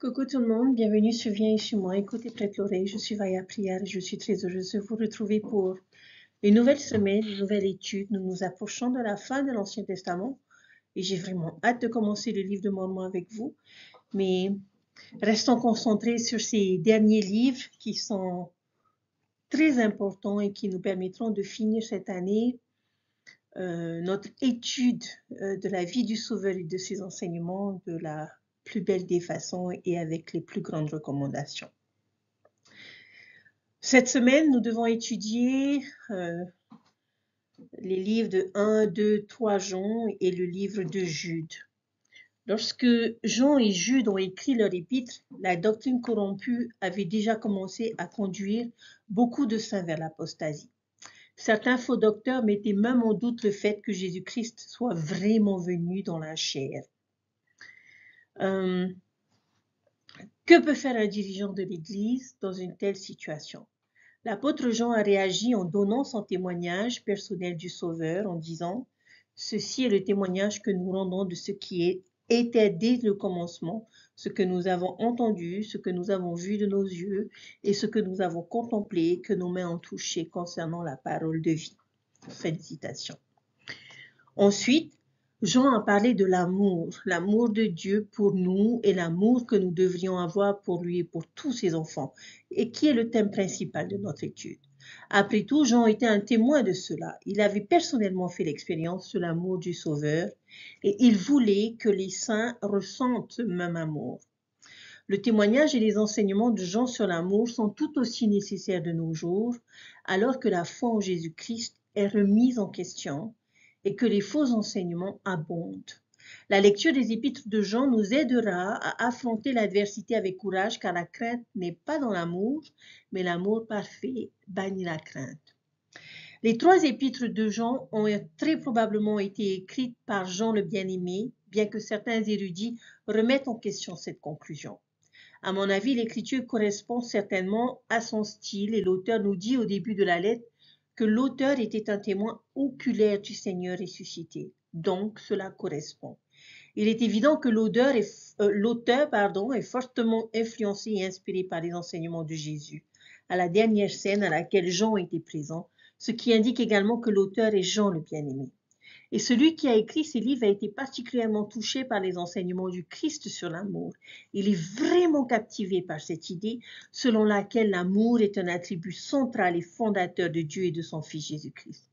Coucou tout le monde, bienvenue sur Viens et chez moi, écoute et prête l'oreille, je suis Vaya Prière et je suis très heureuse de vous retrouver pour une nouvelle semaine, une nouvelle étude. Nous nous approchons de la fin de l'Ancien Testament et j'ai vraiment hâte de commencer le livre de Mormon avec vous, mais restons concentrés sur ces derniers livres qui sont très importants et qui nous permettront de finir cette année notre étude de la vie du Sauveur et de ses enseignements de la plus belle des façons et avec les plus grandes recommandations. Cette semaine, nous devons étudier les livres de 1, 2, 3 Jean et le livre de Jude. Lorsque Jean et Jude ont écrit leur épître, la doctrine corrompue avait déjà commencé à conduire beaucoup de saints vers l'apostasie. Certains faux docteurs mettaient même en doute le fait que Jésus-Christ soit vraiment venu dans la chair. Que peut faire un dirigeant de l'Église dans une telle situation? L'apôtre Jean a réagi en donnant son témoignage personnel du Sauveur en disant « Ceci est le témoignage que nous rendons de ce qui était dès le commencement, ce que nous avons entendu, ce que nous avons vu de nos yeux et ce que nous avons contemplé, que nos mains ont touché concernant la parole de vie. » Fin de citation. Ensuite, Jean a parlé de l'amour de Dieu pour nous et l'amour que nous devrions avoir pour lui et pour tous ses enfants, et qui est le thème principal de notre étude. Après tout, Jean était un témoin de cela. Il avait personnellement fait l'expérience de l'amour du Sauveur et il voulait que les saints ressentent ce même amour. Le témoignage et les enseignements de Jean sur l'amour sont tout aussi nécessaires de nos jours, alors que la foi en Jésus-Christ est remise en question et que les faux enseignements abondent. La lecture des épîtres de Jean nous aidera à affronter l'adversité avec courage, car la crainte n'est pas dans l'amour, mais l'amour parfait bannit la crainte. Les 3 épîtres de Jean ont très probablement été écrites par Jean le bien-aimé, bien que certains érudits remettent en question cette conclusion. À mon avis, l'écriture correspond certainement à son style et l'auteur nous dit au début de la lettre que l'auteur était un témoin oculaire du Seigneur ressuscité. Donc, cela correspond. Il est évident que l'auteur est fortement influencé et inspiré par les enseignements de Jésus, à la dernière scène à laquelle Jean était présent, ce qui indique également que l'auteur est Jean le bien-aimé. Et celui qui a écrit ces livres a été particulièrement touché par les enseignements du Christ sur l'amour. Il est vraiment captivé par cette idée selon laquelle l'amour est un attribut central et fondateur de Dieu et de son Fils Jésus-Christ.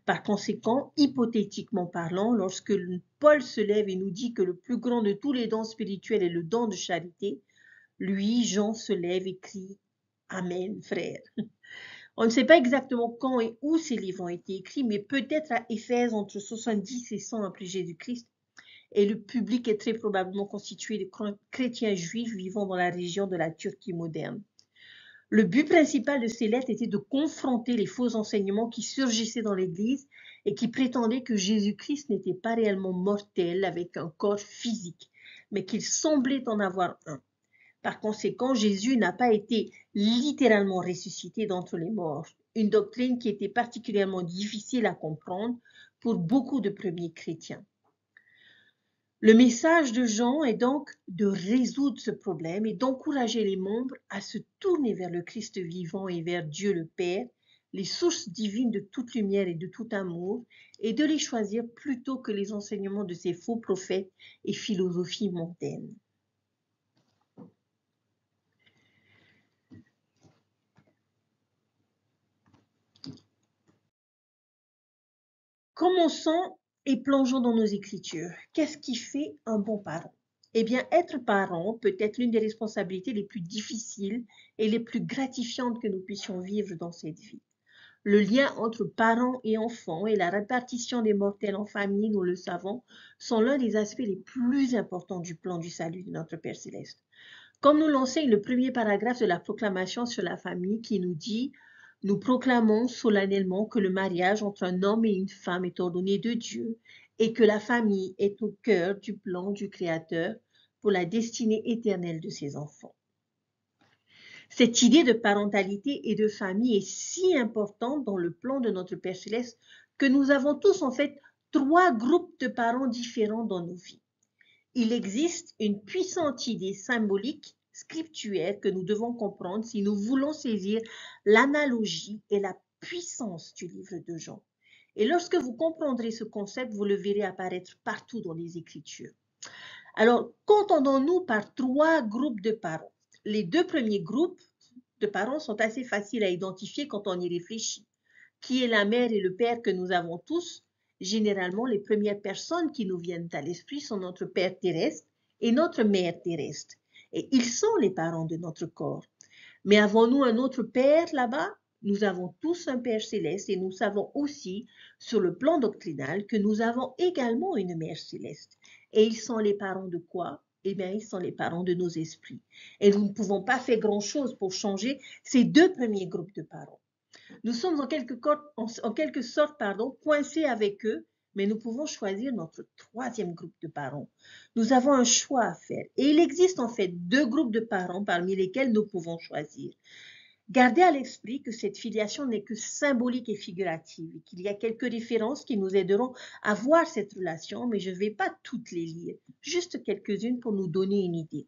Par conséquent, hypothétiquement parlant, lorsque Paul se lève et nous dit que le plus grand de tous les dons spirituels est le don de charité, lui, Jean, se lève et crie « Amen, frère ». On ne sait pas exactement quand et où ces livres ont été écrits, mais peut-être à Éphèse entre 70 et 100 après Jésus-Christ, et le public est très probablement constitué de chrétiens juifs vivant dans la région de la Turquie moderne. Le but principal de ces lettres était de confronter les faux enseignements qui surgissaient dans l'Église et qui prétendaient que Jésus-Christ n'était pas réellement mortel avec un corps physique, mais qu'il semblait en avoir un. Par conséquent, Jésus n'a pas été littéralement ressuscité d'entre les morts, une doctrine qui était particulièrement difficile à comprendre pour beaucoup de premiers chrétiens. Le message de Jean est donc de résoudre ce problème et d'encourager les membres à se tourner vers le Christ vivant et vers Dieu le Père, les sources divines de toute lumière et de tout amour, et de les choisir plutôt que les enseignements de ces faux prophètes et philosophies mondaines. Commençons et plongeons dans nos écritures. Qu'est-ce qui fait un bon parent? Eh bien, être parent peut être l'une des responsabilités les plus difficiles et les plus gratifiantes que nous puissions vivre dans cette vie. Le lien entre parents et enfants et la répartition des mortels en famille, nous le savons, sont l'un des aspects les plus importants du plan du salut de notre Père Céleste. Comme nous l'enseigne le premier paragraphe de la proclamation sur la famille qui nous dit « Nous proclamons solennellement que le mariage entre un homme et une femme est ordonné de Dieu et que la famille est au cœur du plan du Créateur pour la destinée éternelle de ses enfants. » Cette idée de parentalité et de famille est si importante dans le plan de notre Père Céleste que nous avons tous en fait 3 groupes de parents différents dans nos vies. il existe une puissante idée symbolique scriptuaire que nous devons comprendre si nous voulons saisir l'analogie et la puissance du livre de Jean. Et lorsque vous comprendrez ce concept, vous le verrez apparaître partout dans les Écritures. Alors, qu'entendons-nous par 3 groupes de parents? Les 2 premiers groupes de parents sont assez faciles à identifier quand on y réfléchit. Qui est la mère et le père que nous avons tous? Généralement, les premières personnes qui nous viennent à l'esprit sont notre père terrestre et notre mère terrestre. Et ils sont les parents de notre corps. Mais avons-nous un autre père là-bas? Nous avons tous un Père céleste et nous savons aussi, sur le plan doctrinal, que nous avons également une mère céleste. Et ils sont les parents de quoi? Eh bien, ils sont les parents de nos esprits. Et nous ne pouvons pas faire grand-chose pour changer ces 2 premiers groupes de parents. Nous sommes en quelque sorte coincés avec eux, mais nous pouvons choisir notre 3e groupe de parents. Nous avons un choix à faire. Et il existe en fait 2 groupes de parents parmi lesquels nous pouvons choisir. Gardez à l'esprit que cette filiation n'est que symbolique et figurative, et qu'il y a quelques références qui nous aideront à voir cette relation, mais je ne vais pas toutes les lire, juste quelques-unes pour nous donner une idée.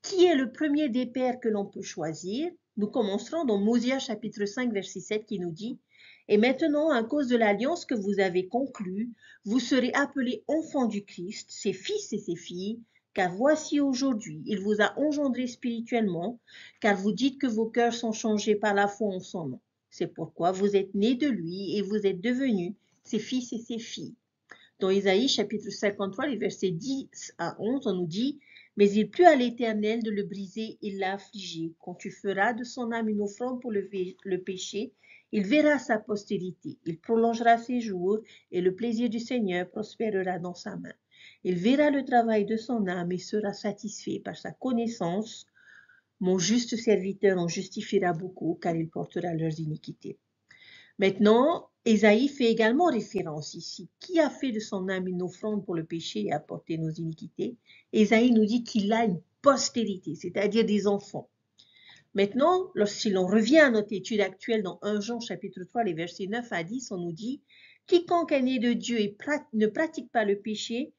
Qui est le premier des pères que l'on peut choisir? Nous commencerons dans Mosia chapitre 5 verset 7 qui nous dit « Et maintenant, à cause de l'alliance que vous avez conclue, vous serez appelés enfants du Christ, ses fils et ses filles, car voici aujourd'hui, il vous a engendrés spirituellement, car vous dites que vos cœurs sont changés par la foi en son nom. C'est pourquoi vous êtes nés de lui et vous êtes devenus ses fils et ses filles. » Dans Isaïe chapitre 53, les versets 10 à 11, on nous dit « Mais il plut à l'Éternel de le briser, il l'a affligé. Quand tu feras de son âme une offrande pour le péché, il verra sa postérité, il prolongera ses jours, et le plaisir du Seigneur prospérera dans sa main. Il verra le travail de son âme et sera satisfait par sa connaissance. Mon juste serviteur en justifiera beaucoup, car il portera leurs iniquités. » Maintenant, Ésaïe fait également référence ici. Qui a fait de son âme une offrande pour le péché et a porté nos iniquités? Ésaïe nous dit qu'il a une postérité, c'est-à-dire des enfants. Maintenant, lorsque l'on revient à notre étude actuelle dans 1 Jean chapitre 3, les versets 9 à 10, on nous dit « Quiconque est né de Dieu et ne pratique pas le péché,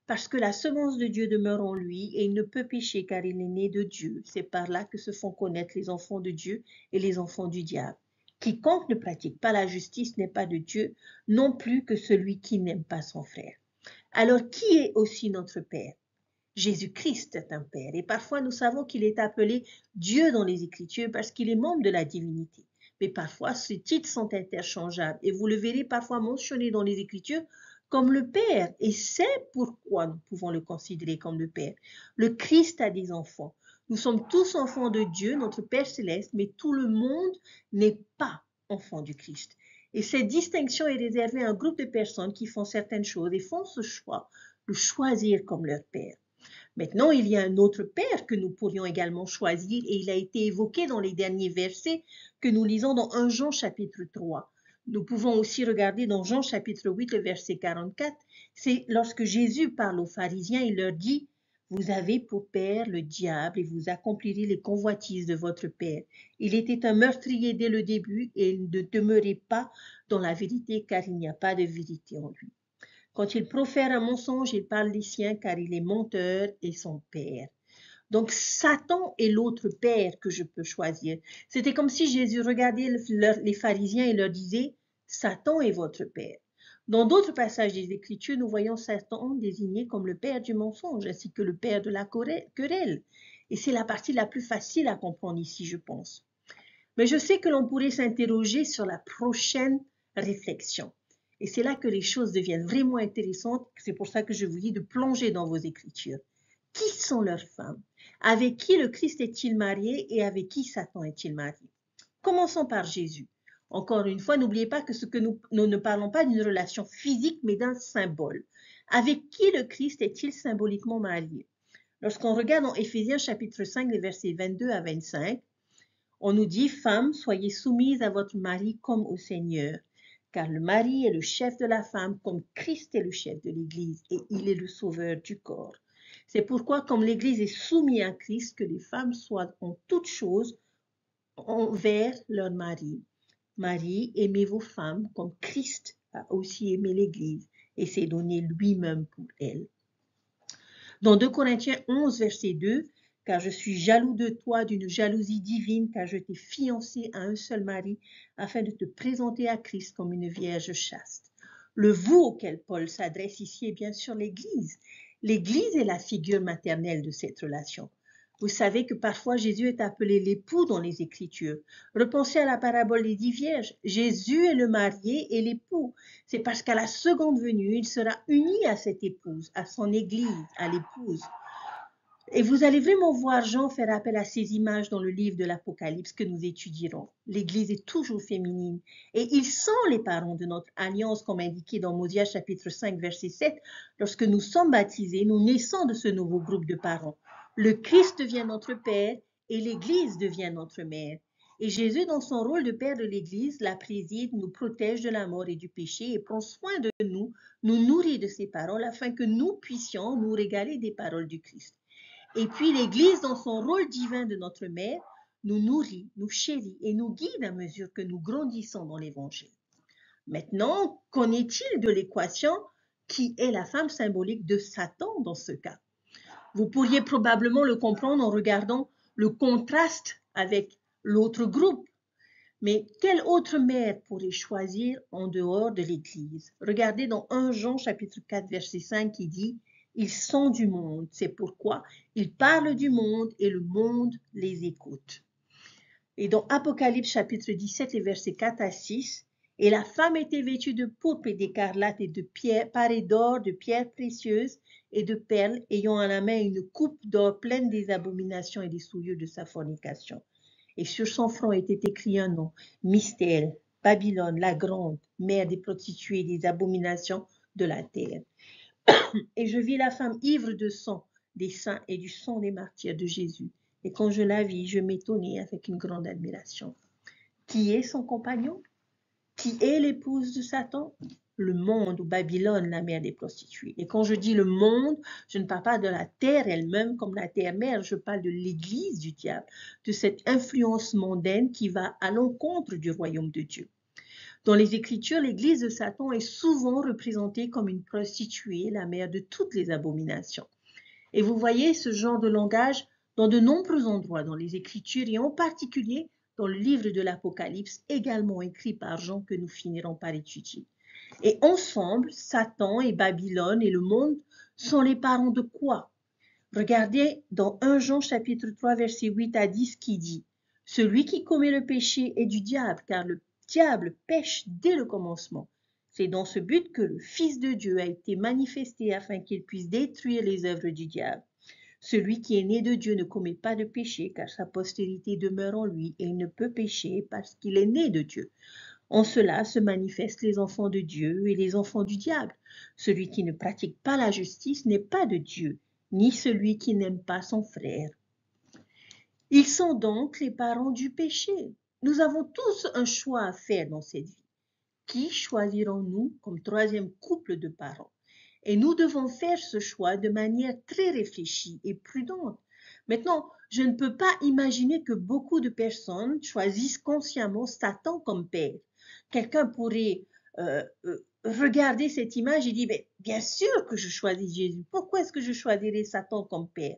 parce que la semence de Dieu demeure en lui, et il ne peut pécher car il est né de Dieu. C'est par là que se font connaître les enfants de Dieu et les enfants du diable. Quiconque ne pratique pas la justice n'est pas de Dieu, non plus que celui qui n'aime pas son frère. » Alors, qui est aussi notre Père? Jésus-Christ est un Père, et parfois nous savons qu'il est appelé Dieu dans les Écritures parce qu'il est membre de la divinité. Mais parfois, ces titres sont interchangeables, et vous le verrez parfois mentionné dans les Écritures comme le Père, et c'est pourquoi nous pouvons le considérer comme le Père. Le Christ a des enfants. Nous sommes tous enfants de Dieu, notre Père céleste, mais tout le monde n'est pas enfant du Christ. Et cette distinction est réservée à un groupe de personnes qui font certaines choses et font ce choix de choisir comme leur Père. Maintenant, il y a un autre Père que nous pourrions également choisir et il a été évoqué dans les derniers versets que nous lisons dans 1 Jean chapitre 3. Nous pouvons aussi regarder dans Jean chapitre 8, le verset 44. C'est lorsque Jésus parle aux pharisiens, il leur dit « Vous avez pour père le diable et vous accomplirez les convoitises de votre père. Il était un meurtrier dès le début et il ne demeurait pas dans la vérité car il n'y a pas de vérité en lui. Quand il profère un mensonge, il parle des siens car il est menteur et son père. » Donc, Satan est l'autre père que je peux choisir. C'était comme si Jésus regardait les pharisiens et leur disait « Satan est votre père ». Dans d'autres passages des Écritures, nous voyons Satan désigné comme le père du mensonge, ainsi que le père de la querelle. Et c'est la partie la plus facile à comprendre ici, je pense. Mais je sais que l'on pourrait s'interroger sur la prochaine réflexion. Et c'est là que les choses deviennent vraiment intéressantes. C'est pour ça que je vous dis de plonger dans vos Écritures. Qui sont leurs femmes? Avec qui le Christ est-il marié et avec qui Satan est-il marié? Commençons par Jésus. Encore une fois, n'oubliez pas que nous ne parlons pas d'une relation physique, mais d'un symbole. Avec qui le Christ est-il symboliquement marié? Lorsqu'on regarde en Éphésiens chapitre 5, les versets 22 à 25, on nous dit « Femmes, soyez soumises à votre mari comme au Seigneur, car le mari est le chef de la femme comme Christ est le chef de l'Église et il est le sauveur du corps. C'est pourquoi, comme l'Église est soumise à Christ, que les femmes soient en toutes choses envers leur mari. Marie, aimez vos femmes comme Christ a aussi aimé l'Église et s'est donné lui-même pour elle. » Dans 2 Corinthiens 11, verset 2, « Car je suis jaloux de toi d'une jalousie divine, car je t'ai fiancé à un seul mari, afin de te présenter à Christ comme une vierge chaste. » Le « vous » auquel Paul s'adresse ici est bien sûr l'Église. L'Église est la figure maternelle de cette relation. Vous savez que parfois Jésus est appelé l'époux dans les Écritures. Repensez à la parabole des 10 vierges. Jésus est le marié et l'époux. C'est parce qu'à la seconde venue, il sera uni à cette épouse, à son Église, à l'épouse. Et vous allez vraiment voir Jean faire appel à ces images dans le livre de l'Apocalypse que nous étudierons. L'Église est toujours féminine et ils sont les parents de notre alliance, comme indiqué dans Mosia chapitre 5, verset 7. Lorsque nous sommes baptisés, nous naissons de ce nouveau groupe de parents. Le Christ devient notre Père et l'Église devient notre mère. Et Jésus, dans son rôle de Père de l'Église, la préside, nous protège de la mort et du péché et prend soin de nous, nous nourrit de ses paroles afin que nous puissions nous régaler des paroles du Christ. Et puis l'Église, dans son rôle divin de notre mère, nous nourrit, nous chérit et nous guide à mesure que nous grandissons dans l'Évangile. Maintenant, qu'en est-il de l'équation qui est la femme symbolique de Satan dans ce cas? Vous pourriez probablement le comprendre en regardant le contraste avec l'autre groupe. Mais quelle autre mère pourrait choisir en dehors de l'Église? Regardez dans 1 Jean chapitre 4 verset 5 qui dit « Ils sont du monde, c'est pourquoi ils parlent du monde et le monde les écoute. » Et dans Apocalypse chapitre 17 les versets 4 à 6, « Et la femme était vêtue de pourpre et d'écarlate et de pierres, parée d'or, de pierres précieuses et de perles, ayant à la main une coupe d'or pleine des abominations et des souillures de sa fornication. Et sur son front était écrit un nom, Mystère, Babylone, la grande, mère des prostituées et des abominations de la terre. Et je vis la femme ivre de sang des saints et du sang des martyrs de Jésus. Et quand je la vis, je m'étonnai avec une grande admiration. Qui est son compagnon? Qui est l'épouse de Satan? Le monde, ou Babylone, la mère des prostituées. Et quand je dis le monde, je ne parle pas de la terre elle-même comme la terre-mère, je parle de l'église du diable, de cette influence mondaine qui va à l'encontre du royaume de Dieu. Dans les Écritures, l'église de Satan est souvent représentée comme une prostituée, la mère de toutes les abominations. Et vous voyez ce genre de langage dans de nombreux endroits dans les Écritures et en particulier dans le livre de l'Apocalypse, également écrit par Jean que nous finirons par étudier. Et ensemble, Satan et Babylone et le monde sont les parents de quoi? Regardez dans 1 Jean chapitre 3 verset 8 à 10 qui dit « Celui qui commet le péché est du diable, car le diable pêche dès le commencement. C'est dans ce but que le Fils de Dieu a été manifesté afin qu'il puisse détruire les œuvres du diable. Celui qui est né de Dieu ne commet pas de péché, car sa postérité demeure en lui, et il ne peut pécher parce qu'il est né de Dieu. En cela se manifestent les enfants de Dieu et les enfants du diable. Celui qui ne pratique pas la justice n'est pas de Dieu, ni celui qui n'aime pas son frère. Ils sont donc les parents du péché. Nous avons tous un choix à faire dans cette vie. Qui choisirons-nous comme troisième couple de parents? Et nous devons faire ce choix de manière très réfléchie et prudente. Maintenant, je ne peux pas imaginer que beaucoup de personnes choisissent consciemment Satan comme père. Quelqu'un pourrait regarder cette image et dire, bien sûr que je choisis Jésus. Pourquoi est-ce que je choisirais Satan comme père?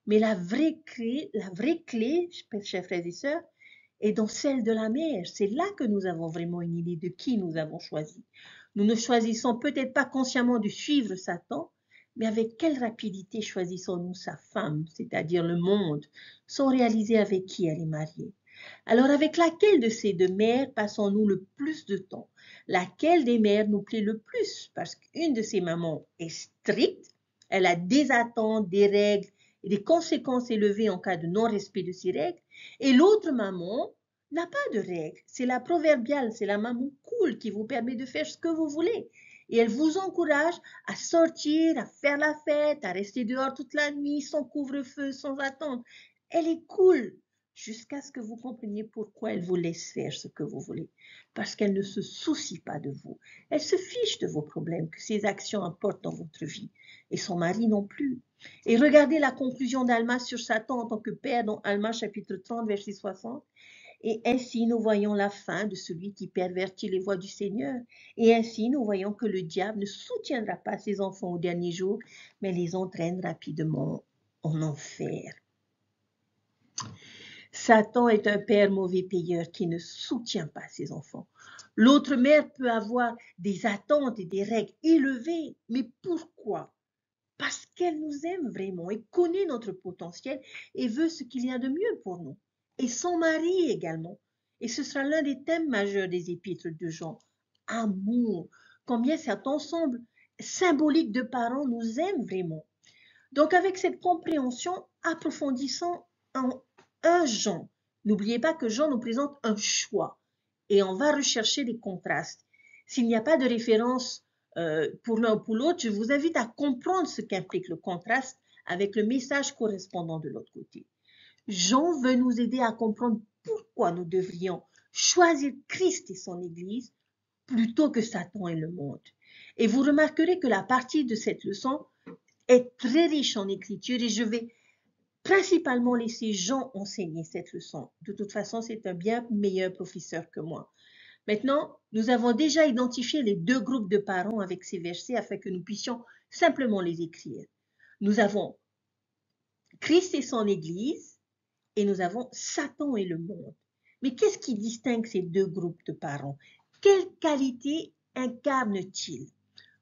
Mais la vraie clé, chers frères et sœurs, est dans celle de la mère. C'est là que nous avons vraiment une idée de qui nous avons choisi. Nous ne choisissons peut-être pas consciemment de suivre Satan, mais avec quelle rapidité choisissons-nous sa femme, c'est-à-dire le monde, sans réaliser avec qui elle est mariée? Alors avec laquelle de ces deux mères passons-nous le plus de temps? Laquelle des mères nous plaît le plus? Parce qu'une de ces mamans est stricte, elle a des attentes, des règles et des conséquences élevées en cas de non-respect de ces règles, et l'autre maman n'a pas de règles. C'est la proverbiale, c'est la maman cool qui vous permet de faire ce que vous voulez. Et elle vous encourage à sortir, à faire la fête, à rester dehors toute la nuit, sans couvre-feu, sans attendre. Elle est cool jusqu'à ce que vous compreniez pourquoi elle vous laisse faire ce que vous voulez. Parce qu'elle ne se soucie pas de vous. Elle se fiche de vos problèmes, que ses actions apportent dans votre vie. Et son mari non plus. Et regardez la conclusion d'Alma sur Satan en tant que père dans Alma chapitre 30, verset 60. Et ainsi, nous voyons la fin de celui qui pervertit les voies du Seigneur. Et ainsi, nous voyons que le diable ne soutiendra pas ses enfants au dernier jour, mais les entraîne rapidement en enfer. Satan est un père mauvais payeur qui ne soutient pas ses enfants. L'autre mère peut avoir des attentes et des règles élevées, mais pourquoi? Parce qu'elle nous aime vraiment et connaît notre potentiel et veut ce qu'il y a de mieux pour nous. Et son mari également. Et ce sera l'un des thèmes majeurs des épîtres de Jean. Amour. Combien cet ensemble symbolique de parents nous aime vraiment. Donc avec cette compréhension, approfondissant en 1 Jean. N'oubliez pas que Jean nous présente un choix et on va rechercher des contrastes. S'il n'y a pas de référence pour l'un ou pour l'autre, je vous invite à comprendre ce qu'implique le contraste avec le message correspondant de l'autre côté. Jean veut nous aider à comprendre pourquoi nous devrions choisir Christ et son Église plutôt que Satan et le monde. Et vous remarquerez que la partie de cette leçon est très riche en écriture et je vais principalement laisser Jean enseigner cette leçon. De toute façon, c'est un bien meilleur professeur que moi. Maintenant, nous avons déjà identifié les 2 groupes de parents avec ces versets afin que nous puissions simplement les écrire. Nous avons Christ et son Église et nous avons Satan et le monde. Mais qu'est-ce qui distingue ces 2 groupes de parents? Quelle qualité incarnent-ils?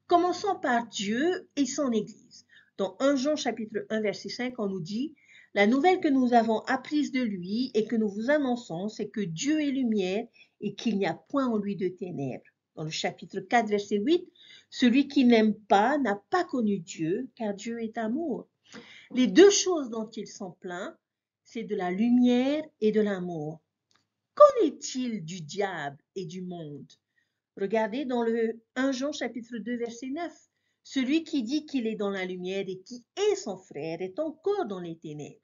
Commençons par Dieu et son Église. Dans 1 Jean chapitre 1 verset 5, on nous dit « La nouvelle que nous avons apprise de lui et que nous vous annonçons, c'est que Dieu est lumière et qu'il n'y a point en lui de ténèbres. » Dans le chapitre 4 verset 8, « Celui qui n'aime pas n'a pas connu Dieu, car Dieu est amour. » Les 2 choses dont ils sont pleins, c'est de la lumière et de l'amour. Qu'en est-il du diable et du monde? Regardez dans le 1 Jean chapitre 2 verset 9. Celui qui dit qu'il est dans la lumière et qui est son frère est encore dans les ténèbres.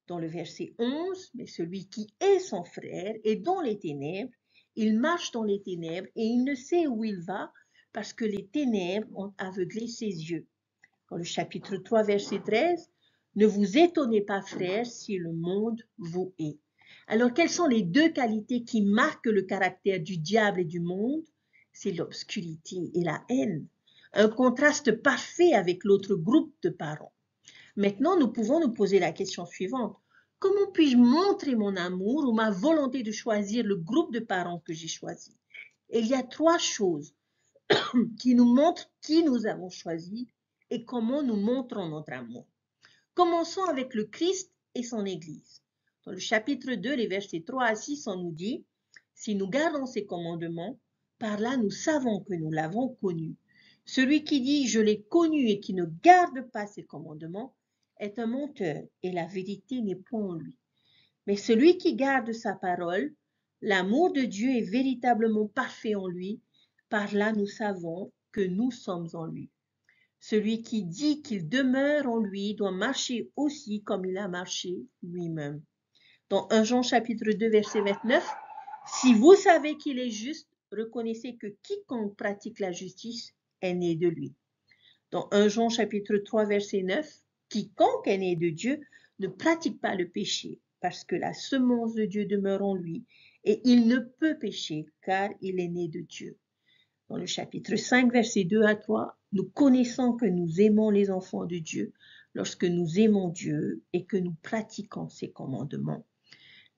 Dans le verset 11, mais celui qui est son frère est dans les ténèbres, il marche dans les ténèbres et il ne sait où il va parce que les ténèbres ont aveuglé ses yeux. Dans le chapitre 3 verset 13, ne vous étonnez pas frères si le monde vous hait. Alors quelles sont les 2 qualités qui marquent le caractère du diable et du monde? C'est l'obscurité et la haine, un contraste parfait avec l'autre groupe de parents. Maintenant, nous pouvons nous poser la question suivante. Comment puis-je montrer mon amour ou ma volonté de choisir le groupe de parents que j'ai choisi? Et il y a 3 choses qui nous montrent qui nous avons choisi et comment nous montrons notre amour. Commençons avec le Christ et son Église. Dans le chapitre 2, les versets 3 à 6, on nous dit « Si nous gardons ses commandements, par là nous savons que nous l'avons connu. Celui qui dit « Je l'ai connu » et qui ne garde pas ses commandements est un menteur et la vérité n'est point en lui. Mais celui qui garde sa parole, l'amour de Dieu est véritablement parfait en lui. Par là nous savons que nous sommes en lui. Celui qui dit qu'il demeure en lui doit marcher aussi comme il a marché lui-même. » Dans 1 Jean chapitre 2 verset 29, « Si vous savez qu'il est juste, reconnaissez que quiconque pratique la justice est né de lui. » Dans 1 Jean chapitre 3 verset 9, « Quiconque est né de Dieu ne pratique pas le péché, parce que la semence de Dieu demeure en lui, et il ne peut pécher, car il est né de Dieu. » Dans le chapitre 5, versets 2 à 3, nous connaissons que nous aimons les enfants de Dieu lorsque nous aimons Dieu et que nous pratiquons ses commandements.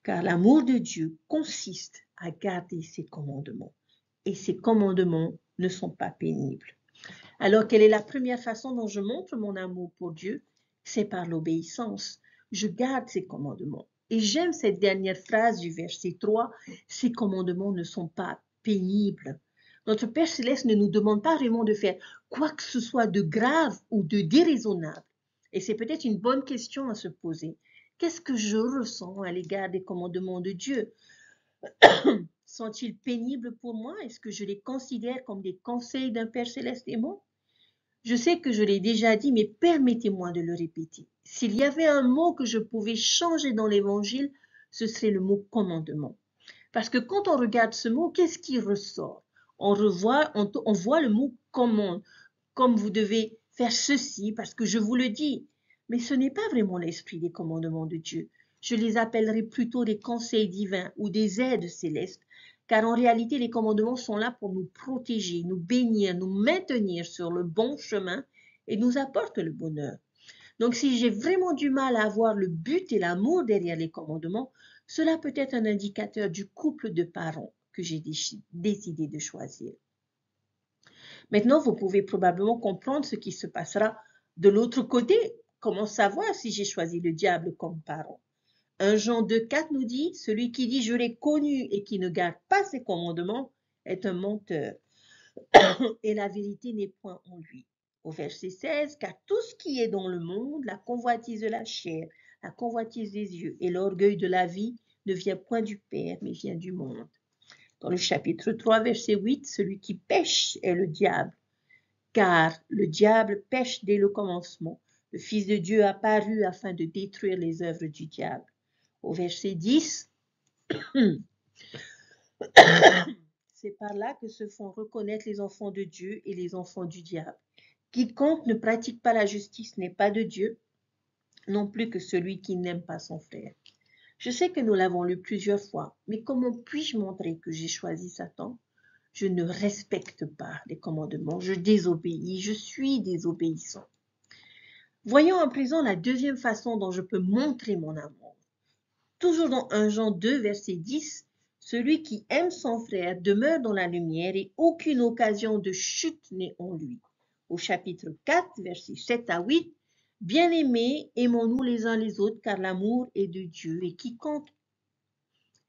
Car l'amour de Dieu consiste à garder ses commandements. Et ses commandements ne sont pas pénibles. Alors, quelle est la première façon dont je montre mon amour pour Dieu? C'est par l'obéissance. Je garde ses commandements. Et j'aime cette dernière phrase du verset 3, « Ses commandements ne sont pas pénibles ». Notre Père Céleste ne nous demande pas vraiment de faire quoi que ce soit de grave ou de déraisonnable. Et c'est peut-être une bonne question à se poser. Qu'est-ce que je ressens à l'égard des commandements de Dieu? Sont-ils pénibles pour moi? Est-ce que je les considère comme des conseils d'un Père Céleste aimant? Je sais que je l'ai déjà dit, mais permettez-moi de le répéter. S'il y avait un mot que je pouvais changer dans l'Évangile, ce serait le mot commandement. Parce que quand on regarde ce mot, qu'est-ce qui ressort? On voit le mot commande, comme vous devez faire ceci parce que je vous le dis. Mais ce n'est pas vraiment l'esprit des commandements de Dieu. Je les appellerai plutôt des conseils divins ou des aides célestes, car en réalité, les commandements sont là pour nous protéger, nous bénir, nous maintenir sur le bon chemin et nous apportent le bonheur. Donc, si j'ai vraiment du mal à avoir le but et l'amour derrière les commandements, cela peut être un indicateur du couple de parents que j'ai décidé de choisir. Maintenant, vous pouvez probablement comprendre ce qui se passera de l'autre côté. Comment savoir si j'ai choisi le diable comme parent? 1 Jean 2,4 nous dit, celui qui dit je l'ai connu et qui ne garde pas ses commandements est un menteur et la vérité n'est point en lui. Au verset 16, car tout ce qui est dans le monde, la convoitise de la chair, la convoitise des yeux et l'orgueil de la vie ne vient point du Père, mais vient du monde. Dans le chapitre 3, verset 8, celui qui pêche est le diable, car le diable pêche dès le commencement. Le Fils de Dieu apparut afin de détruire les œuvres du diable. Au verset 10, c'est par là que se font reconnaître les enfants de Dieu et les enfants du diable. Quiconque ne pratique pas la justice n'est pas de Dieu, non plus que celui qui n'aime pas son frère. Je sais que nous l'avons lu plusieurs fois, mais comment puis-je montrer que j'ai choisi Satan? Je ne respecte pas les commandements, je désobéis, je suis désobéissant. Voyons à présent la deuxième façon dont je peux montrer mon amour. Toujours dans 1 Jean 2, verset 10, celui qui aime son frère demeure dans la lumière et aucune occasion de chute n'est en lui. Au chapitre 4, versets 7 à 8, bien-aimés, aimons-nous les uns les autres, car l'amour est de Dieu, et quiconque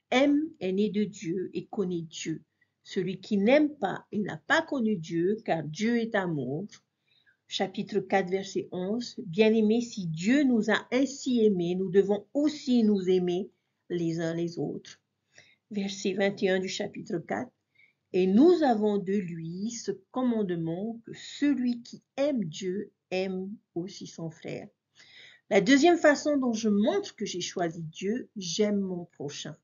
aime est né de Dieu et connaît Dieu. Celui qui n'aime pas, il n'a pas connu Dieu, car Dieu est amour. Chapitre 4, verset 11, bien-aimés, si Dieu nous a ainsi aimés, nous devons aussi nous aimer les uns les autres. Verset 21 du chapitre 4, et nous avons de lui ce commandement que celui qui aime Dieu aime aussi son frère. La deuxième façon dont je montre que j'ai choisi Dieu, j'aime mon prochain.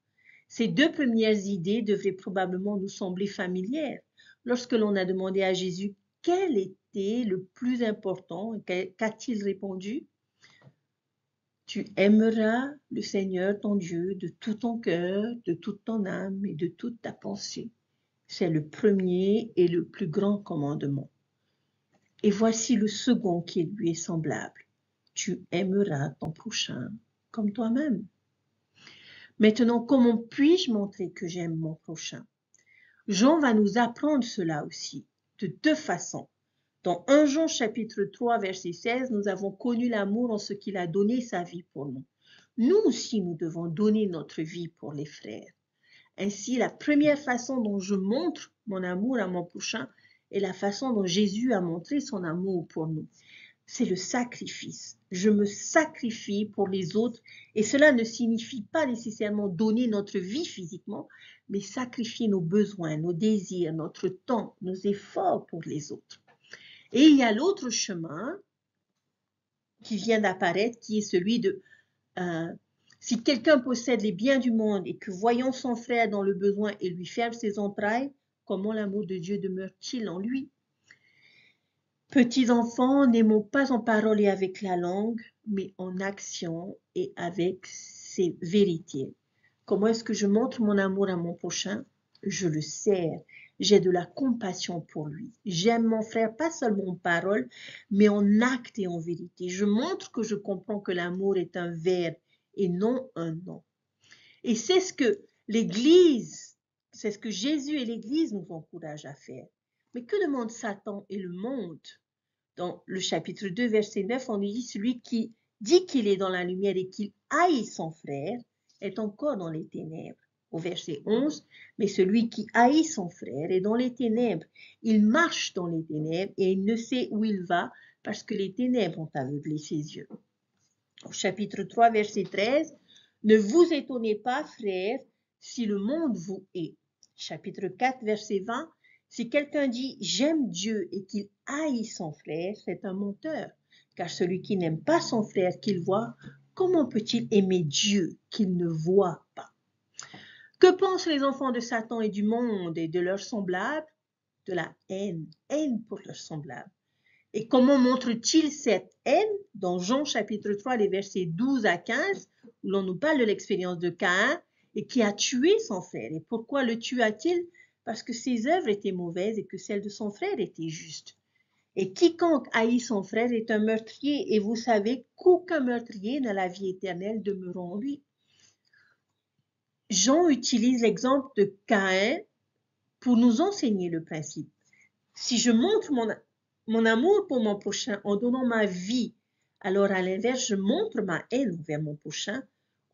Ces deux premières idées devraient probablement nous sembler familières. Lorsque l'on a demandé à Jésus quel était le plus important, qu'a-t-il répondu? Tu aimeras le Seigneur ton Dieu de tout ton cœur, de toute ton âme et de toute ta pensée. C'est le premier et le plus grand commandement. Et voici le second qui lui est semblable. Tu aimeras ton prochain comme toi-même. Maintenant, comment puis-je montrer que j'aime mon prochain? Jean va nous apprendre cela aussi, de deux façons. Dans 1 Jean chapitre 3, verset 16, nous avons connu l'amour en ce qu'il a donné sa vie pour nous. Nous aussi, nous devons donner notre vie pour les frères. Ainsi, la première façon dont je montre mon amour à mon prochain est la façon dont Jésus a montré son amour pour nous. C'est le sacrifice. Je me sacrifie pour les autres et cela ne signifie pas nécessairement donner notre vie physiquement, mais sacrifier nos besoins, nos désirs, notre temps, nos efforts pour les autres. Et il y a l'autre chemin qui vient d'apparaître, qui est celui de si quelqu'un possède les biens du monde et que voyant son frère dans le besoin et lui ferme ses entrailles, comment l'amour de Dieu demeure-t-il en lui? Petits enfants, n'aimons pas en parole et avec la langue, mais en action et avec ses vérités. Comment est-ce que je montre mon amour à mon prochain? Je le sers. J'ai de la compassion pour lui. J'aime mon frère, pas seulement en parole, mais en acte et en vérité. Je montre que je comprends que l'amour est un verbe et non un nom. Et c'est ce que l'Église, c'est ce que Jésus et l'Église nous encouragent à faire. Mais que demande Satan et le monde? Dans le chapitre 2, verset 9, on dit, celui qui dit qu'il est dans la lumière et qu'il haït son frère est encore dans les ténèbres. Au verset 11, mais celui qui haït son frère est dans les ténèbres. Il marche dans les ténèbres et il ne sait où il va parce que les ténèbres ont aveuglé ses yeux. Au chapitre 3, verset 13, ne vous étonnez pas, frères, si le monde vous hait. Chapitre 4, verset 20, si quelqu'un dit « j'aime Dieu » et qu'il haït son frère, c'est un menteur. Car celui qui n'aime pas son frère qu'il voit, comment peut-il aimer Dieu qu'il ne voit pas? Que pensent les enfants de Satan et du monde et de leurs semblables? De la haine pour leurs semblables. Et comment montre-t-il cette haine? Dans Jean chapitre 3, les versets 12 à 15, où l'on nous parle de l'expérience de Caïn et qui a tué son frère. Et pourquoi le tua-t-il? Parce que ses œuvres étaient mauvaises et que celles de son frère étaient justes. Et quiconque haït son frère est un meurtrier, et vous savez qu'aucun meurtrier n'a la vie éternelle demeurant en lui. Jean utilise l'exemple de Caïn pour nous enseigner le principe. Si je montre mon amour pour mon prochain en donnant ma vie, alors à l'inverse, je montre ma haine envers mon prochain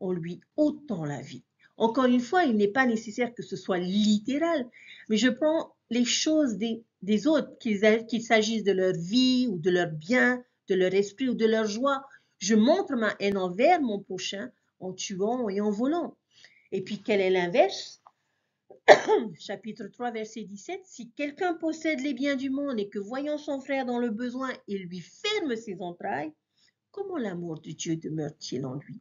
en lui ôtant la vie. Encore une fois, il n'est pas nécessaire que ce soit littéral, mais je prends les choses des autres, qu'il s'agisse de leur vie ou de leur bien, de leur esprit ou de leur joie. Je montre ma haine envers mon prochain en tuant et en volant. Et puis, quel est l'inverse? Chapitre 3, verset 17. Si quelqu'un possède les biens du monde et que voyant son frère dans le besoin, il lui ferme ses entrailles, comment l'amour de Dieu demeure-t-il en lui?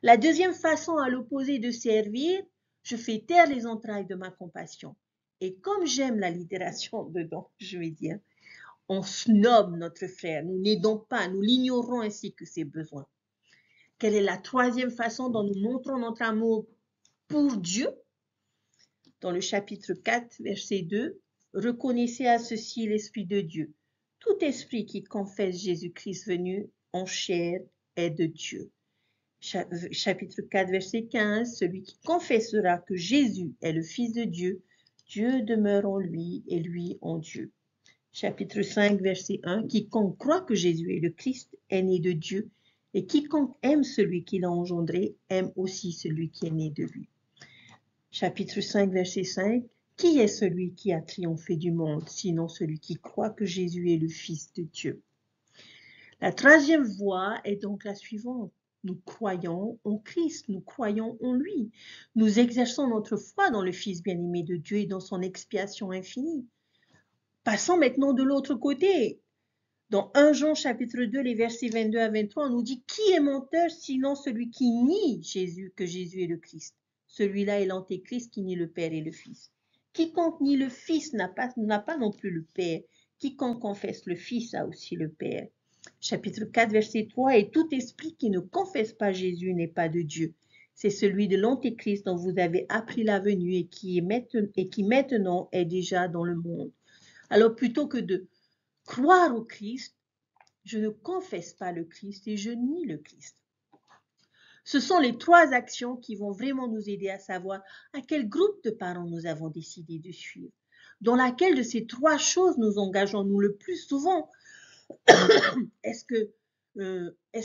La deuxième façon à l'opposé de servir, je fais taire les entrailles de ma compassion. Et comme j'aime l'allitération dedans, je vais dire, on snobe notre frère, nous n'aidons pas, nous l'ignorons ainsi que ses besoins. Quelle est la troisième façon dont nous montrons notre amour pour Dieu? Dans le chapitre 4, verset 2, reconnaissez à ceci l'Esprit de Dieu. Tout esprit qui confesse Jésus-Christ venu en chair est de Dieu. Chapitre 4, verset 15, celui qui confessera que Jésus est le Fils de Dieu, Dieu demeure en lui et lui en Dieu. Chapitre 5, verset 1, quiconque croit que Jésus est le Christ est né de Dieu, et quiconque aime celui qui l'a engendré aime aussi celui qui est né de lui. Chapitre 5, verset 5, qui est celui qui a triomphé du monde, sinon celui qui croit que Jésus est le Fils de Dieu? La troisième voie est donc la suivante. Nous croyons en Christ, nous croyons en lui. Nous exerçons notre foi dans le Fils bien-aimé de Dieu et dans son expiation infinie. Passons maintenant de l'autre côté. Dans 1 Jean chapitre 2, les versets 22 à 23, on nous dit « Qui est menteur sinon celui qui nie Jésus, que Jésus est le Christ? Celui-là est l'antéchrist qui nie le Père et le Fils. Quiconque nie le Fils n'a pas non plus le Père. Quiconque confesse le Fils a aussi le Père. » Chapitre 4, verset 3, « Et tout esprit qui ne confesse pas Jésus n'est pas de Dieu. C'est celui de l'antéchrist dont vous avez appris la venue et qui maintenant est déjà dans le monde. » Alors plutôt que de croire au Christ, je ne confesse pas le Christ et je nie le Christ. Ce sont les trois actions qui vont vraiment nous aider à savoir à quel groupe de parents nous avons décidé de suivre. Dans laquelle de ces trois choses nous engageons-nous le plus souvent? Est-ce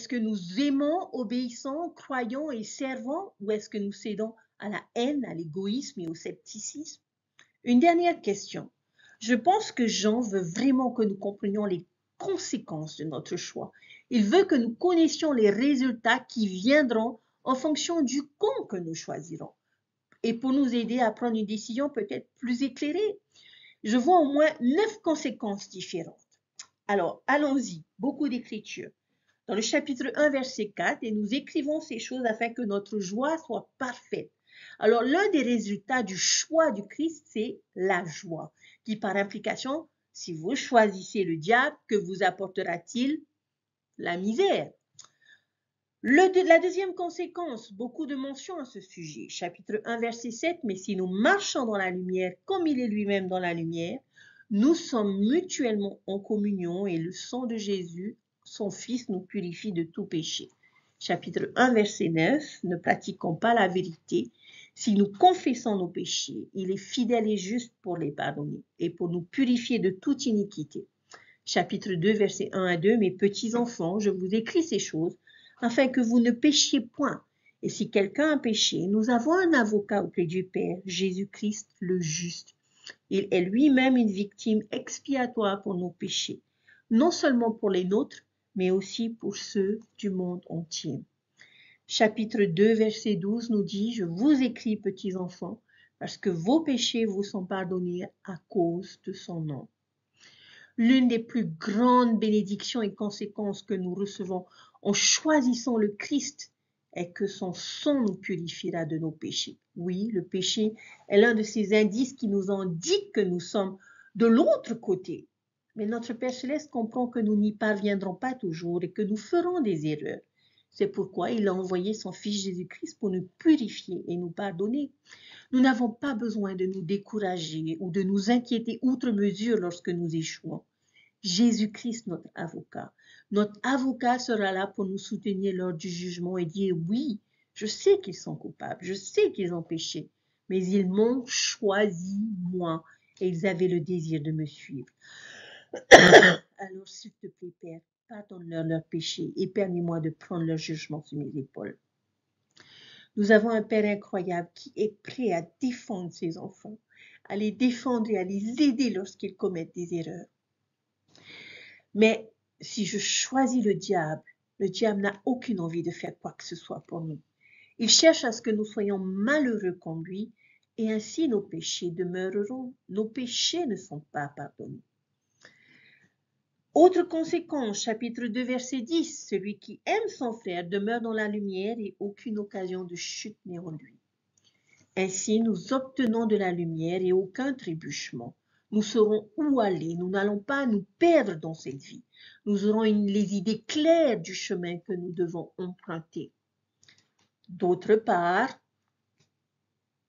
que nous aimons, obéissons, croyons et servons, ou est-ce que nous cédons à la haine, à l'égoïsme et au scepticisme? Une dernière question. Je pense que Jean veut vraiment que nous comprenions les conséquences de notre choix. Il veut que nous connaissions les résultats qui viendront en fonction du camp que nous choisirons et pour nous aider à prendre une décision peut-être plus éclairée. Je vois au moins 9 conséquences différentes. Alors, allons-y, beaucoup d'écriture. Dans le chapitre 1, verset 4, et nous écrivons ces choses afin que notre joie soit parfaite. Alors, l'un des résultats du choix du Christ, c'est la joie, qui par implication, si vous choisissez le diable, que vous apportera-t-il? La misère. La deuxième conséquence, beaucoup de mentions à ce sujet. Chapitre 1, verset 7, mais si nous marchons dans la lumière comme il est lui-même dans la lumière, nous sommes mutuellement en communion et le sang de Jésus, son Fils, nous purifie de tout péché. Chapitre 1, verset 9, ne pratiquons pas la vérité. Si nous confessons nos péchés, il est fidèle et juste pour les pardonner et pour nous purifier de toute iniquité. Chapitre 2, verset 1 à 2, mes petits enfants, je vous écris ces choses afin que vous ne péchiez point. Et si quelqu'un a péché, nous avons un avocat auprès du Père, Jésus-Christ le juste. Il est lui-même une victime expiatoire pour nos péchés, non seulement pour les nôtres, mais aussi pour ceux du monde entier. Chapitre 2, verset 12 nous dit, « Je vous écris, petits enfants, parce que vos péchés vous sont pardonnés à cause de son nom. » L'une des plus grandes bénédictions et conséquences que nous recevons en choisissant le Christ est que son sang nous purifiera de nos péchés. Oui, le péché est l'un de ces indices qui nous indiquent que nous sommes de l'autre côté. Mais notre Père Céleste comprend que nous n'y parviendrons pas toujours et que nous ferons des erreurs. C'est pourquoi il a envoyé son Fils Jésus-Christ pour nous purifier et nous pardonner. Nous n'avons pas besoin de nous décourager ou de nous inquiéter outre mesure lorsque nous échouons. Jésus-Christ, notre avocat sera là pour nous soutenir lors du jugement et dire oui, je sais qu'ils sont coupables, je sais qu'ils ont péché, mais ils m'ont choisi, moi, et ils avaient le désir de me suivre. Alors, s'il te plaît, Père, pardonne-leur leurs péchés et permets-moi de prendre leur jugement sur mes épaules. Nous avons un Père incroyable qui est prêt à défendre ses enfants, à les défendre et à les aider lorsqu'ils commettent des erreurs. Mais si je choisis le diable n'a aucune envie de faire quoi que ce soit pour nous. Il cherche à ce que nous soyons malheureux comme lui, et ainsi nos péchés demeureront. Nos péchés ne sont pas pardonnés. Autre conséquence, chapitre 2, verset 10, celui qui aime son frère demeure dans la lumière et aucune occasion de chute n'est en lui. Ainsi, nous obtenons de la lumière et aucun trébuchement. Nous saurons où aller, nous n'allons pas nous perdre dans cette vie. Nous aurons les idées claires du chemin que nous devons emprunter. D'autre part,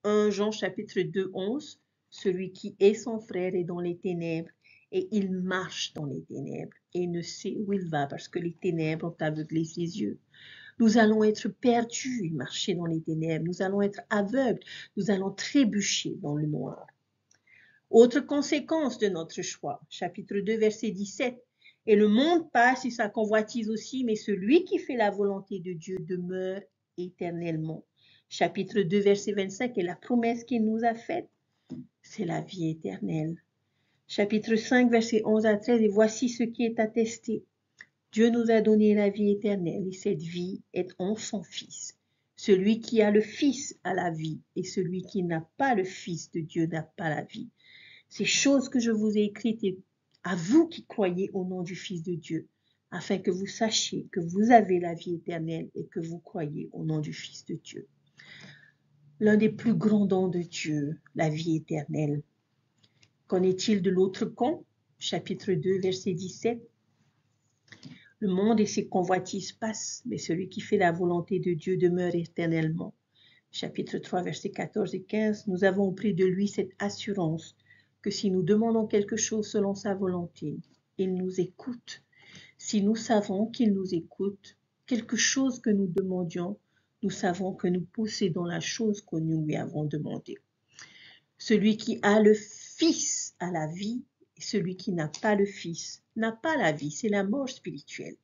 1 Jean chapitre 2, 11, celui qui est son frère est dans les ténèbres et il marche dans les ténèbres et ne sait où il va parce que les ténèbres ont aveuglé ses yeux. Nous allons être perdus et marcher dans les ténèbres. Nous allons être aveugles. Nous allons trébucher dans le noir. Autre conséquence de notre choix, chapitre 2, verset 17. Et le monde passe et sa convoitise aussi, mais celui qui fait la volonté de Dieu demeure éternellement. Chapitre 2, verset 25, et la promesse qu'il nous a faite, c'est la vie éternelle. Chapitre 5, verset 11 à 13, et voici ce qui est attesté. Dieu nous a donné la vie éternelle, et cette vie est en son Fils. Celui qui a le Fils a la vie, et celui qui n'a pas le Fils de Dieu n'a pas la vie. Ces choses que je vous ai écrites à vous qui croyez au nom du Fils de Dieu, afin que vous sachiez que vous avez la vie éternelle et que vous croyez au nom du Fils de Dieu. L'un des plus grands dons de Dieu, la vie éternelle. Qu'en est-il de l'autre con? Chapitre 2, verset 17. Le monde et ses convoitises passent, mais celui qui fait la volonté de Dieu demeure éternellement. Chapitre 3, versets 14 et 15. Nous avons auprès de lui cette assurance que si nous demandons quelque chose selon sa volonté, il nous écoute. Si nous savons qu'il nous écoute, quelque chose que nous demandions, nous savons que nous possédons la chose que nous lui avons demandée. Celui qui a le Fils a la vie, et celui qui n'a pas le Fils n'a pas la vie, c'est la mort spirituelle.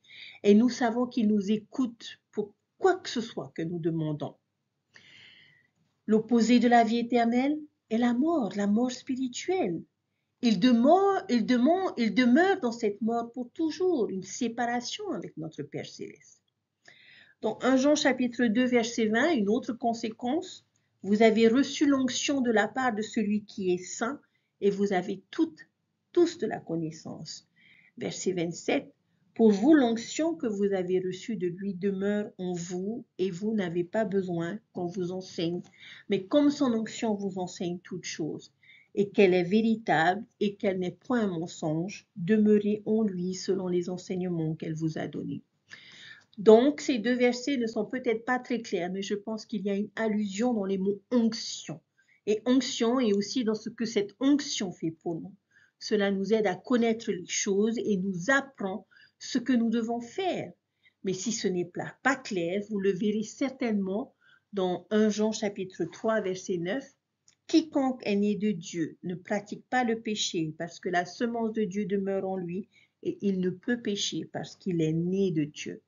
Et nous savons qu'il nous écoute pour quoi que ce soit que nous demandons. L'opposé de la vie éternelle est la mort spirituelle. Il demeure dans cette mort pour toujours, une séparation avec notre Père Céleste. Dans 1 Jean chapitre 2, verset 20, une autre conséquence, vous avez reçu l'onction de la part de celui qui est saint et vous avez tous de la connaissance. Verset 27, pour vous l'onction que vous avez reçue de lui demeure en vous et vous n'avez pas besoin qu'on vous enseigne, mais comme son onction vous enseigne toutes choses et qu'elle est véritable et qu'elle n'est point un mensonge, demeurez en lui selon les enseignements qu'elle vous a donnés. Donc, ces deux versets ne sont peut-être pas très clairs, mais je pense qu'il y a une allusion dans les mots onction. Et onction est aussi dans ce que cette onction fait pour nous. Cela nous aide à connaître les choses et nous apprend ce que nous devons faire. Mais si ce n'est pas clair, vous le verrez certainement dans 1 Jean chapitre 3, verset 9. Quiconque est né de Dieu ne pratique pas le péché parce que la semence de Dieu demeure en lui et il ne peut pécher parce qu'il est né de Dieu.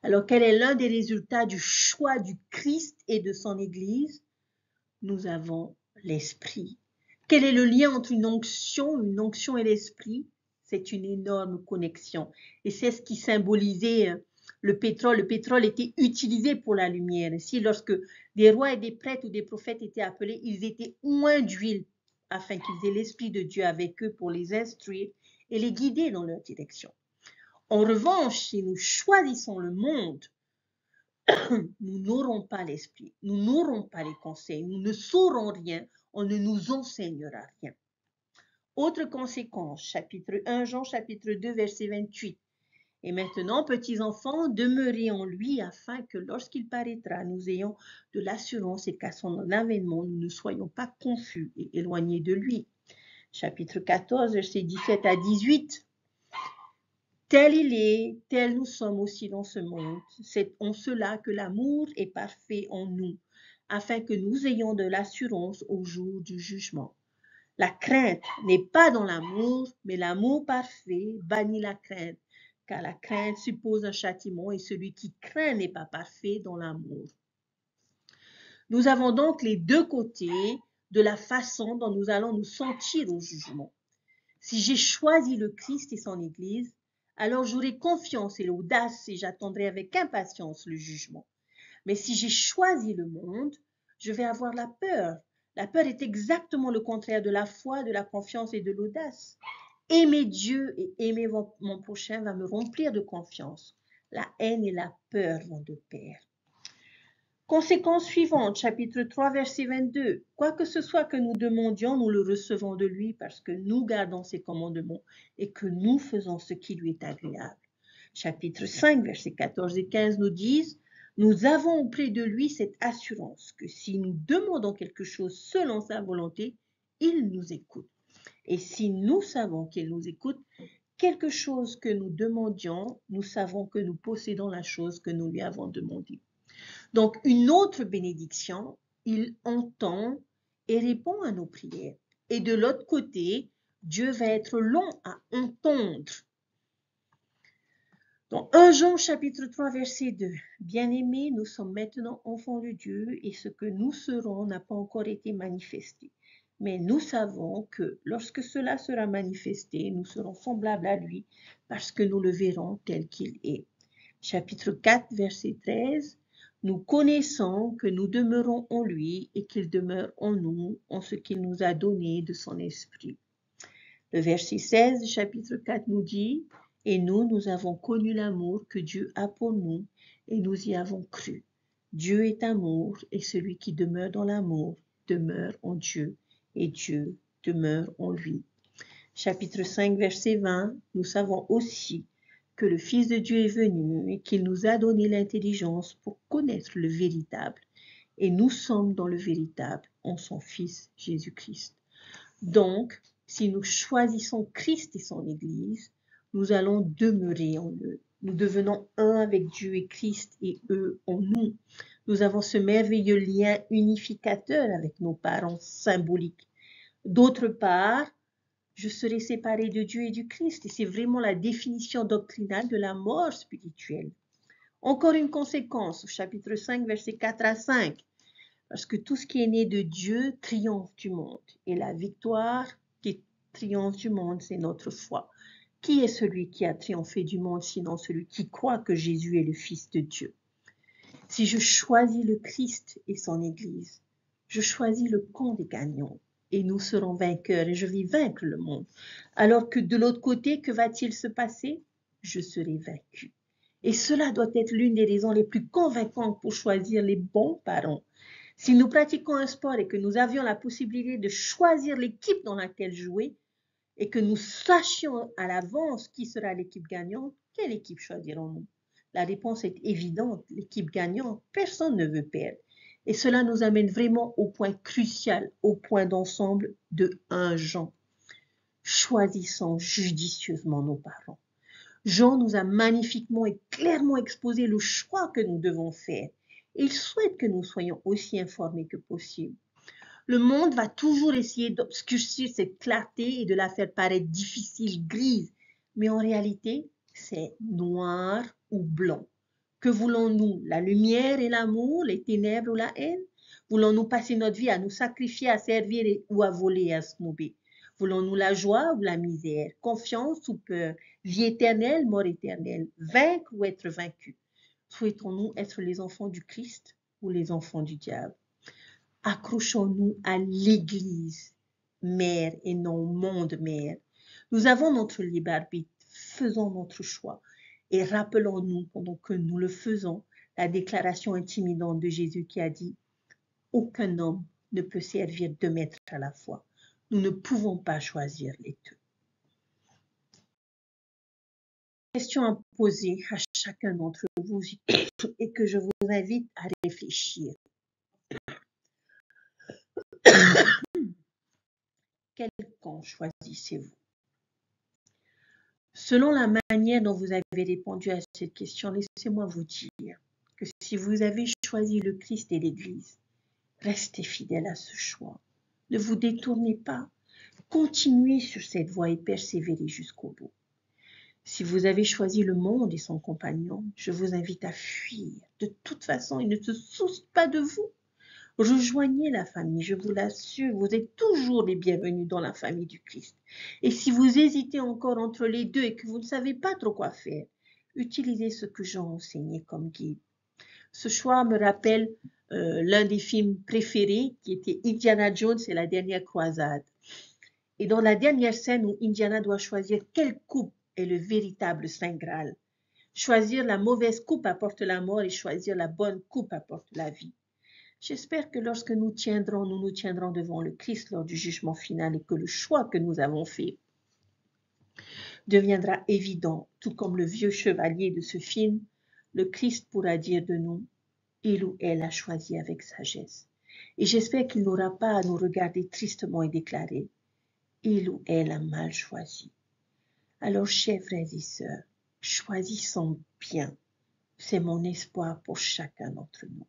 Alors, quel est l'un des résultats du choix du Christ et de son Église? Nous avons l'Esprit. Quel est le lien entre une onction et l'Esprit? C'est une énorme connexion. Et c'est ce qui symbolisait le pétrole. Le pétrole était utilisé pour la lumière. Ainsi, lorsque des rois et des prêtres ou des prophètes étaient appelés, ils étaient oints d'huile afin qu'ils aient l'Esprit de Dieu avec eux pour les instruire et les guider dans leur direction. En revanche, si nous choisissons le monde, nous n'aurons pas l'esprit, nous n'aurons pas les conseils, nous ne saurons rien, on ne nous enseignera rien. Autre conséquence, chapitre 1 Jean, chapitre 2, verset 28. Et maintenant, petits enfants, demeurez en lui afin que lorsqu'il paraîtra, nous ayons de l'assurance et qu'à son avènement, nous ne soyons pas confus et éloignés de lui. Chapitre 14, versets 17 à 18. Tel il est, tel nous sommes aussi dans ce monde. C'est en cela que l'amour est parfait en nous, afin que nous ayons de l'assurance au jour du jugement. La crainte n'est pas dans l'amour, mais l'amour parfait bannit la crainte, car la crainte suppose un châtiment et celui qui craint n'est pas parfait dans l'amour. Nous avons donc les deux côtés de la façon dont nous allons nous sentir au jugement. Si j'ai choisi le Christ et son Église, alors j'aurai confiance et l'audace et j'attendrai avec impatience le jugement. Mais si j'ai choisi le monde, je vais avoir la peur. La peur est exactement le contraire de la foi, de la confiance et de l'audace. Aimer Dieu et aimer mon prochain va me remplir de confiance. La haine et la peur vont de pair. Conséquence suivante, chapitre 3, verset 22. Quoi que ce soit que nous demandions, nous le recevons de lui parce que nous gardons ses commandements et que nous faisons ce qui lui est agréable. Chapitre 5, versets 14 et 15 nous disent, nous avons auprès de lui cette assurance que si nous demandons quelque chose selon sa volonté, il nous écoute. Et si nous savons qu'il nous écoute, quelque chose que nous demandions, nous savons que nous possédons la chose que nous lui avons demandée. Donc, une autre bénédiction, il entend et répond à nos prières. Et de l'autre côté, Dieu va être long à entendre. Dans 1 Jean chapitre 3 verset 2, bien-aimés, nous sommes maintenant enfants de Dieu et ce que nous serons n'a pas encore été manifesté. Mais nous savons que lorsque cela sera manifesté, nous serons semblables à lui parce que nous le verrons tel qu'il est. Chapitre 4 verset 13, nous connaissons que nous demeurons en lui et qu'il demeure en nous en ce qu'il nous a donné de son esprit. Le verset 16 du chapitre 4 nous dit, et nous avons connu l'amour que Dieu a pour nous et nous y avons cru. Dieu est amour et celui qui demeure dans l'amour demeure en Dieu et Dieu demeure en lui. Chapitre 5 verset 20, nous savons aussi que le Fils de Dieu est venu et qu'il nous a donné l'intelligence pour connaître le véritable. Et nous sommes dans le véritable en son Fils Jésus-Christ. Donc, si nous choisissons Christ et son Église, nous allons demeurer en eux. Nous devenons un avec Dieu et Christ et eux en nous. Nous avons ce merveilleux lien unificateur avec nos parents symboliques. D'autre part, je serai séparé de Dieu et du Christ. Et c'est vraiment la définition doctrinale de la mort spirituelle. Encore une conséquence, au chapitre 5, versets 4 à 5. Parce que tout ce qui est né de Dieu triomphe du monde. Et la victoire qui triomphe du monde, c'est notre foi. Qui est celui qui a triomphé du monde, sinon celui qui croit que Jésus est le Fils de Dieu? Si je choisis le Christ et son Église, je choisis le camp des gagnants. Et nous serons vainqueurs et je vais vaincre le monde. Alors que de l'autre côté, que va-t-il se passer? Je serai vaincu. Et cela doit être l'une des raisons les plus convaincantes pour choisir les bons parents. Si nous pratiquons un sport et que nous avions la possibilité de choisir l'équipe dans laquelle jouer et que nous sachions à l'avance qui sera l'équipe gagnante, quelle équipe choisirons-nous? La réponse est évidente, l'équipe gagnante, personne ne veut perdre. Et cela nous amène vraiment au point crucial, au point d'ensemble de 1 Jean. Choisissons judicieusement nos parents. Jean nous a magnifiquement et clairement exposé le choix que nous devons faire. Et il souhaite que nous soyons aussi informés que possible. Le monde va toujours essayer d'obscurcir cette clarté et de la faire paraître difficile, grise. Mais en réalité, c'est noir ou blanc. Que voulons-nous? La lumière et l'amour, les ténèbres ou la haine? Voulons-nous passer notre vie à nous sacrifier, à servir ou à voler, à snober? Voulons-nous la joie ou la misère? Confiance ou peur? Vie éternelle, mort éternelle? Vaincre ou être vaincu? Souhaitons-nous être les enfants du Christ ou les enfants du diable? Accrochons-nous à l'Église mère et non monde mère. Nous avons notre libre arbitre, faisons notre choix et rappelons-nous pendant que nous le faisons la déclaration intimidante de Jésus qui a dit « Aucun homme ne peut servir 2 maîtres à la fois. Nous ne pouvons pas choisir les deux. » question à poser à chacun d'entre vous et que je vous invite à réfléchir. Quel camp choisissez-vous? Selon la manière dont vous avez répondu à cette question, laissez-moi vous dire que si vous avez choisi le Christ et l'Église, restez fidèle à ce choix. Ne vous détournez pas. Continuez sur cette voie et persévérez jusqu'au bout. Si vous avez choisi le monde et son compagnon, je vous invite à fuir. De toute façon, il ne se soucie pas de vous. Rejoignez la famille, je vous l'assure, vous êtes toujours les bienvenus dans la famille du Christ. Et si vous hésitez encore entre les deux et que vous ne savez pas trop quoi faire, utilisez ce que Jean enseignait comme guide. Ce choix me rappelle l'un des films préférés qui était Indiana Jones et la dernière croisade. Et dans la dernière scène où Indiana doit choisir quelle coupe est le véritable Saint Graal. Choisir la mauvaise coupe apporte la mort et choisir la bonne coupe apporte la vie. J'espère que lorsque nous nous tiendrons devant le Christ lors du jugement final et que le choix que nous avons fait deviendra évident, tout comme le vieux chevalier de ce film, le Christ pourra dire de nous, il ou elle a choisi avec sagesse. Et j'espère qu'il n'aura pas à nous regarder tristement et déclarer, il ou elle a mal choisi. Alors, chers frères et sœurs, choisissons bien. C'est mon espoir pour chacun d'entre nous.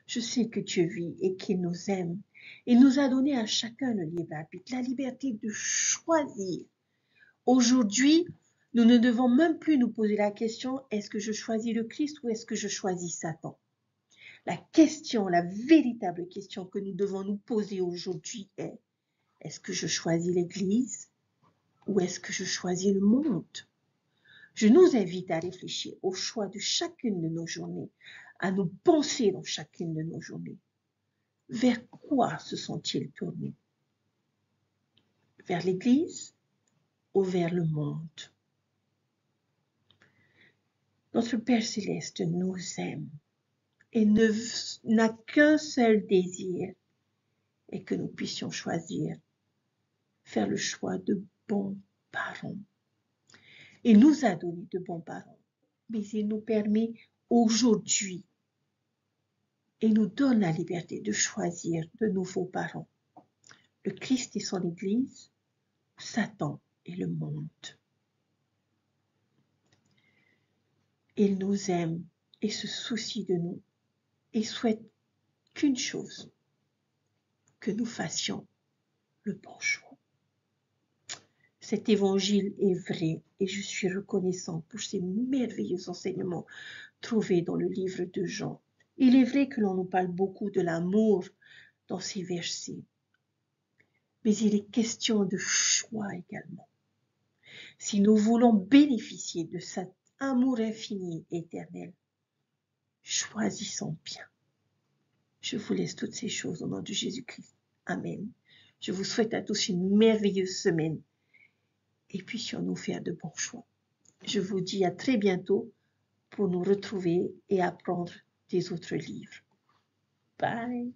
Je sais que Dieu vit et qu'il nous aime. Il nous a donné à chacun le libre arbitre, la liberté de choisir. Aujourd'hui, nous ne devons même plus nous poser la question, est-ce que je choisis le Christ ou est-ce que je choisis Satan? La question, la véritable question que nous devons nous poser aujourd'hui est, est-ce que je choisis l'Église ou est-ce que je choisis le monde? Je nous invite à réfléchir au choix de chacune de nos journées, à nous penser dans chacune de nos journées. Vers quoi se sont-ils tournés? Vers l'Église ou vers le monde? Notre Père Céleste nous aime et n'a qu'un seul désir, et que nous puissions choisir, faire le choix de bons parents. Il nous a donné de bons parents, mais il nous permet aujourd'hui et nous donne la liberté de choisir de nouveaux parents. Le Christ et son Église, Satan et le monde. Il nous aime et se soucie de nous et souhaite qu'une chose, que nous fassions le bon choix. Cet évangile est vrai et je suis reconnaissant pour ces merveilleux enseignements trouvés dans le livre de Jean. Il est vrai que l'on nous parle beaucoup de l'amour dans ces versets, mais il est question de choix également. Si nous voulons bénéficier de cet amour infini et éternel, choisissons bien. Je vous laisse toutes ces choses au nom de Jésus-Christ. Amen. Je vous souhaite à tous une merveilleuse semaine et puissions-nous faire de bons choix. Je vous dis à très bientôt pour nous retrouver et apprendre des autres livres. Bye.